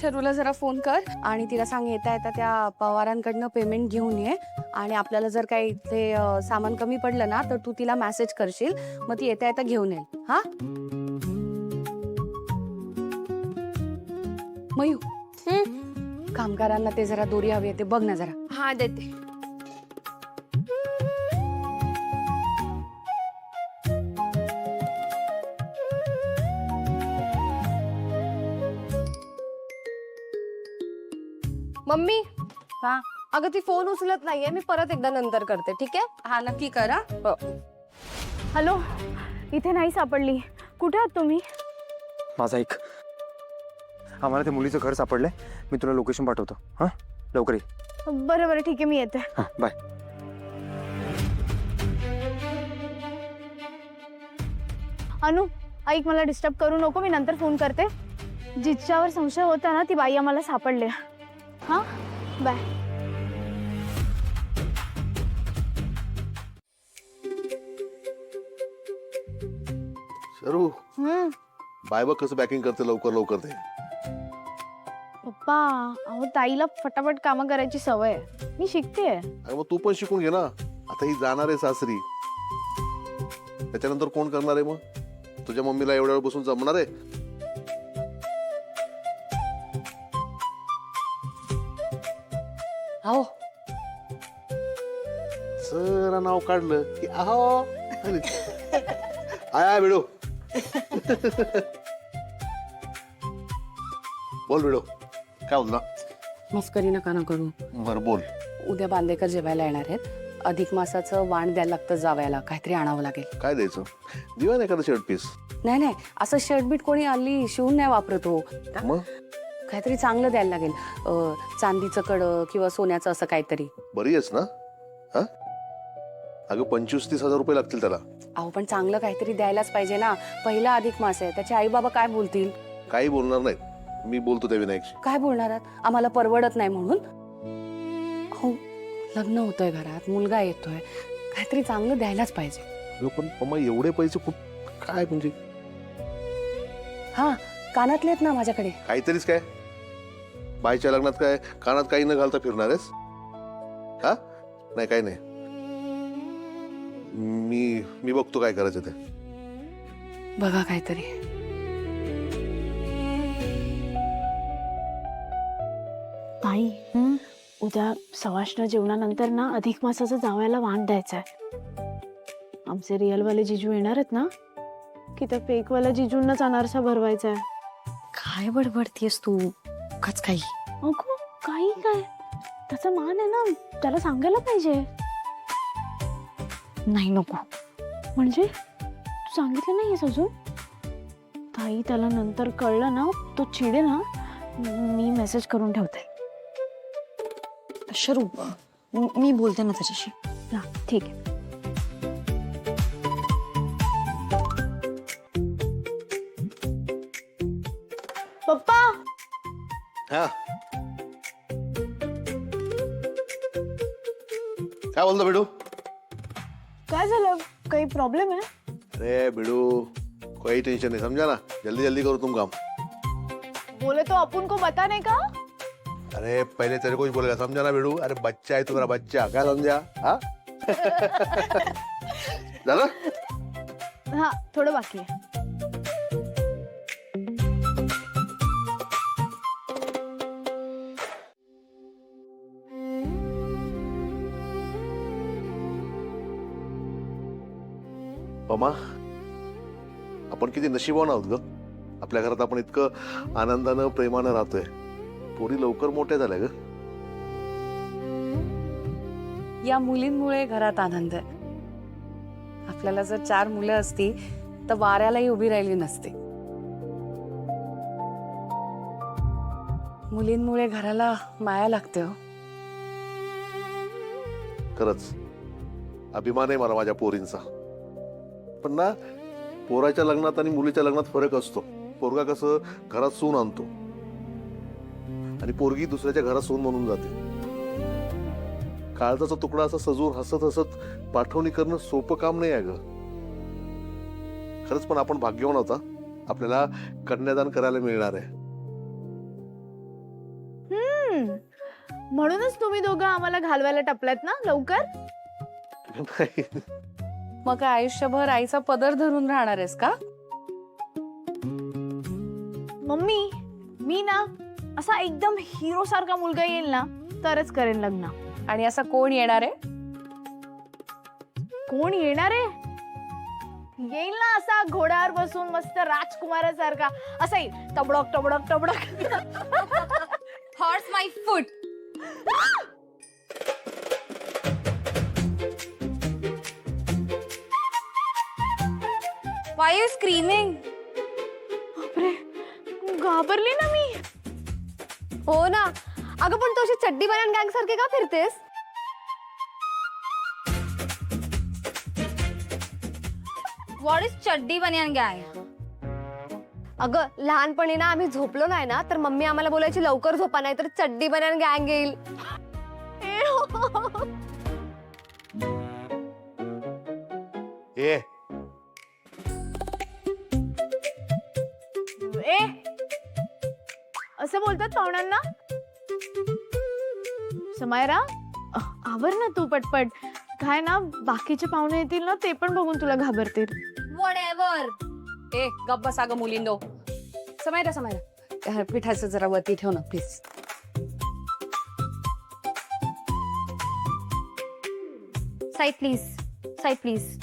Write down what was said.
शरूला जरा फोन कर आणि तिला सांग येता येता त्या पवारांकडनं पेमेंट घेऊन ये आणि आपल्याला जर काही इथे सामान कमी पडलं ना तर तू तिला मेसेज करशील, मग ती येता येता घेऊन येईल. हा मयू, कामगारांना ते जरा दोरी हवी आहे ते बघ ना जरा. हा देते. मम्मी, हा अगं ती फोन उचलत नाहीये, मी परत एकदा नंतर करते, ठीक आहे? हा नक्की करा. हॅलो, इथे नाही सापडली. कुठे आहात तुम्ही? माझा ऐक, आम्हाला त्या मुलीचं घर सापडलंय. मी तुला लोकेशन पाठवतो. हां, लवकर ये. बरं बरं ठीक आहे, मी येते. हां, बाय. अनु, ऐक, मला डिस्टर्ब करू नको, मी नंतर फोन करते. जिच्यावर संशय होता ना ती बाई आम्हाला सापडले. हां, बाय. शरू, बाय बघ कसं पॅकिंग करते लवकर लवकर ते. पप्पा, अहो ताईला फटाफट कामं करायची सवय आहे. मी शिकतेय. अरे मग तू पण शिकून घे ना. आता ही जाणार आहे सासरी, त्याच्यानंतर कोण करणार आहे? मग तुझ्या मम्मीला एवढ्या वेळ बसून जमणार आहे? हो सर नाव काढलं की आहो आय बिडो. बोल बिडो, काय बोलला? मस्करी नका ना करू. बरं बोल. उद्या बांदेकर जेवायला येणार आहेत. अधिक मासाचं वाण द्यायला लागतं जावयाला, काहीतरी आणावं लागेल. काय द्यायचं? दिवा ना एखादं शर्ट पीस. नाही नाही, असं शर्ट बीट कोणी आली शिवून नाही वापरतो. मग काहीतरी चांगलं द्यायला लागेल. चांदीचं कड किंवा सोन्याचं असं काहीतरी. बरी आहेस ना? हा, अगं 25-30 हजार रुपये लागतील त्याला. अहो पण चांगलं काहीतरी द्यायलाच पाहिजे ना. पहिला अधिक मास आहे, त्याचे आई बाबा काय बोलतील? काही बोलणार नाहीत. मी बोलतो त्या विनायकशी. काय बोलणार आहात? आम्हाला परवडत नाही म्हणून? हो, लग्न होतंय घरात, मुलगा येतोय, काहीतरी चांगलं द्यायलाच पाहिजे. अगं पण मम्मा एवढे पैसे खूप काय म्हणजे? हा, कानातले आहेत ना माझ्याकडे. काहीतरीच काय? बाईच्या लग्नात काय कानात काही न घालता फिरणार आहेस? हा, नाही काही नाही. मी बघतो काय करायचं ते. बघा काहीतरी. ताई, उद्या सवाष्ण जेवणानंतर ना अधिक मासाचं जावयाला वाण द्यायचंय. आमचे रिअलवाले जिजू येणार आहेत ना, की त्या फेकवाल्या जिजूंनाच अनारसा भरवायचा आहे. काय बडबडतीयस तू? कच काही. अगो काही काय, त्याचा मान आहे ना, त्याला सांगायला पाहिजे. नाही नको. म्हणजे तू सांगितलं नाहीयेस अजून? ताई, त्याला नंतर कळलं ना तो चिडेल ना. मी मेसेज करून ठेवते. शरू, मी बोलते ना त्याच्याशी. हा ठीक आहे. पप्पा, हा, काय बोलतो बिडू? काय झालं? काही प्रॉब्लेम आहे? अरे बिडू, कोई टेंशन नहीं, समझा ना. जल्दी जल्दी करो तुम काम. बोले तो अपन को बता नहीं का? अरे पहले तेरे को ही बोलेगा, समझा ना बिडू. अरे बच्चा है तुम्हारा बच्चा, क्या समझा? हाँ झालं? हाँ, थोडं बाकी आहे. पमा, आपण किती नशिबवान आहोत ग. आपल्या घरात आपण इतकं आनंदानं प्रेमानं राहतोय. पोरी लवकर मोठ्या झाल्या ग. या मुलींमुळे घरात आनंद आहे. आपल्याला जर 4 मुलं असती तर वाऱ्यालाही उभी राहिली नसती. मुलींमुळे घराला माया लागते. हो, खरंच अभिमान आहे मला माझ्या पोरींचा. पण ना, पोराच्या लग्नात आणि मुलीच्या लग्नात फरक असतो. पोरगा कसं घरात सून आणतो आणि पोरगी दुसऱ्याच्या घरात सून म्हणून जाते. काळजाचा तुकडा असा सजून हसत हसत पाठवणी करणं सोपं काम नाही आहे ग. खरंच पण आपण भाग्यवान होता, आपल्याला कन्यादान करायला मिळणार आहे. म्हणूनच तुम्ही दोघं आम्हाला घालवायला टपल्यात ना लवकर. नाही. मग काय आयुष्यभर आईचा पदर धरून राहणार आहेस का? मम्मी मी ना असा एकदम हिरो सारखा मुलगा येईल ना तरच करेन लग्न. आणि असा कोण येणार आहे? कोण येणार आहे? येईल ना असा घोड्यावर बसून मस्त राजकुमारासारखा असा येईल, टबडक टबडक टबडक. Horse my foot. Why you screaming? बापरे, घाबरली ना मी. हो ना. अगं पण तू अशी चड्डी बन्यान गँग सारखी का फिरतेस? व्हॉट इज चड्डी बन्यान गँग? अगं लहानपणी ना आम्ही झोपलो नाही ना तर मम्मी आम्हाला बोलायची लवकर झोपा नाही तर चड्डी बन्यान गँग येईल. ए ए असं बोलतात पाहुण्यांना? समायरा आवर ना तू पटपट. काय ना बाकीचे पाहुणे येतील ना ते पण बघून तुला घाबरतील. व्हॉटएव्हर. ए गप्प बसा ग मुलींनो. समायरा समायरा पिठाचं जरा वरती ठेव ना please. Side please, side please.